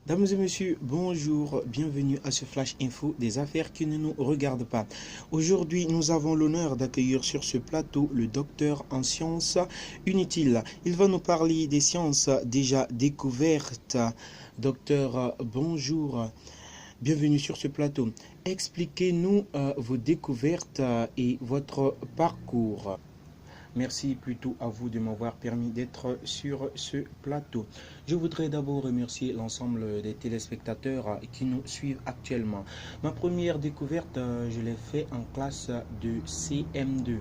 Dames et messieurs, bonjour, bienvenue à ce Flash Info des affaires qui ne nous regardent pas. Aujourd'hui, nous avons l'honneur d'accueillir sur ce plateau le docteur en sciences inutiles. Il va nous parler des sciences déjà découvertes. Docteur, bonjour, bienvenue sur ce plateau. Expliquez-nous vos découvertes et votre parcours. Merci plutôt à vous de m'avoir permis d'être sur ce plateau. Je voudrais d'abord remercier l'ensemble des téléspectateurs qui nous suivent actuellement. Ma première découverte, je l'ai fait en classe de CM2.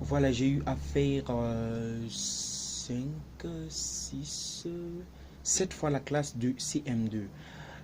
Voilà, j'ai eu à faire 5, 6, 7 fois la classe de CM2.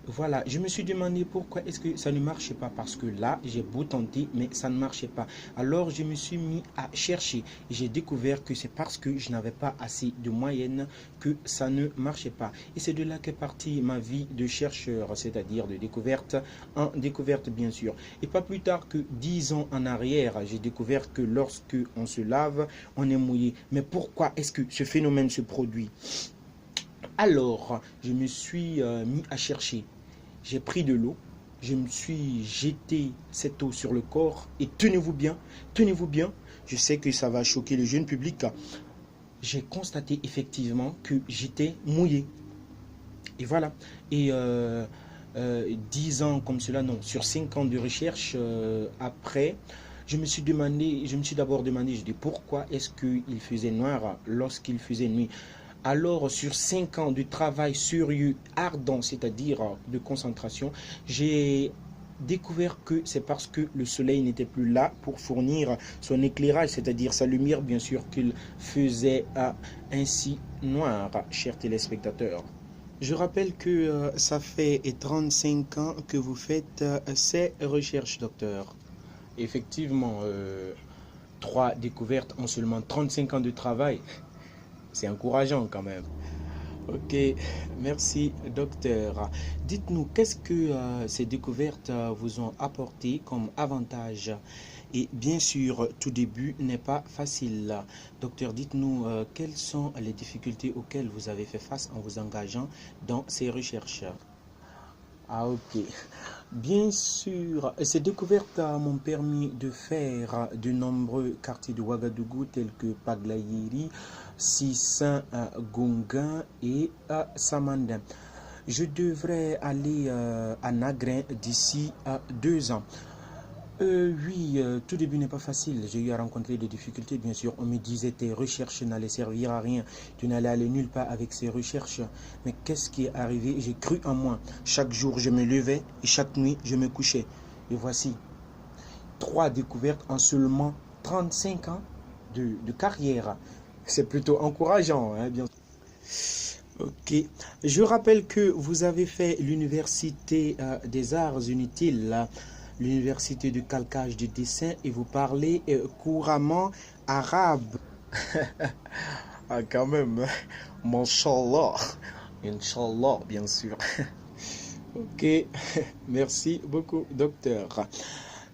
Voilà, je me suis demandé pourquoi est-ce que ça ne marchait pas, parce que là, j'ai beau tenter, mais ça ne marchait pas. Alors, je me suis mis à chercher. J'ai découvert que c'est parce que je n'avais pas assez de moyenne que ça ne marchait pas. Et c'est de là qu'est partie ma vie de chercheur, c'est-à-dire de découverte en découverte, bien sûr. Et pas plus tard que 10 ans en arrière, j'ai découvert que lorsque on se lave, on est mouillé. Mais pourquoi est-ce que ce phénomène se produit? Alors, je me suis mis à chercher. J'ai pris de l'eau, je me suis jeté cette eau sur le corps et tenez-vous bien, je sais que ça va choquer le jeune public. J'ai constaté effectivement que j'étais mouillé. Et voilà. Et 10 ans comme cela, non, sur 5 ans de recherche après, je me suis d'abord demandé, je dis pourquoi est-ce qu'il faisait noir lorsqu'il faisait nuit. Alors, sur 5 ans de travail sérieux, ardent, c'est-à-dire de concentration, j'ai découvert que c'est parce que le soleil n'était plus là pour fournir son éclairage, c'est-à-dire sa lumière, bien sûr, qu'il faisait ainsi noir, chers téléspectateurs. Je rappelle que ça fait 35 ans que vous faites ces recherches, docteur. Effectivement, 3 découvertes en seulement 35 ans de travail. C'est encourageant quand même. Ok, merci docteur. Dites-nous, qu'est-ce que ces découvertes vous ont apporté comme avantage? Et bien sûr, tout début n'est pas facile. Docteur, dites-nous quelles sont les difficultés auxquelles vous avez fait face en vous engageant dans ces recherches. Ah ok. Bien sûr, ces découvertes m'ont permis de faire de nombreux quartiers de Ouagadougou tels que Paglayiri, Sissin, Gonga et Samandin. Je devrais aller à Nagrin d'ici 2 ans. Oui, tout début n'est pas facile. J'ai eu à rencontrer des difficultés, bien sûr. On me disait tes recherches n'allaient servir à rien. Tu n'allais aller nulle part avec ces recherches. Mais qu'est-ce qui est arrivé? J'ai cru en moi. Chaque jour, je me levais et chaque nuit, je me couchais. Et voici 3 découvertes en seulement 35 ans de carrière. C'est plutôt encourageant, hein, bien sûr. Ok. Je rappelle que vous avez fait l'université des arts utiles, l'université de calcage de dessin, et vous parlez couramment arabe. Ah, quand même. Mashallah. Inch'Allah, bien sûr. Ok. Merci beaucoup, docteur.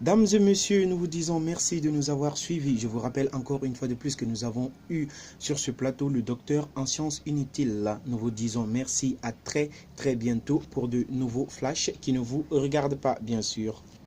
Dames et messieurs, nous vous disons merci de nous avoir suivis. Je vous rappelle encore une fois de plus que nous avons eu sur ce plateau le docteur en sciences inutiles. Nous vous disons merci, à très bientôt pour de nouveaux flashs qui ne vous regardent pas, bien sûr.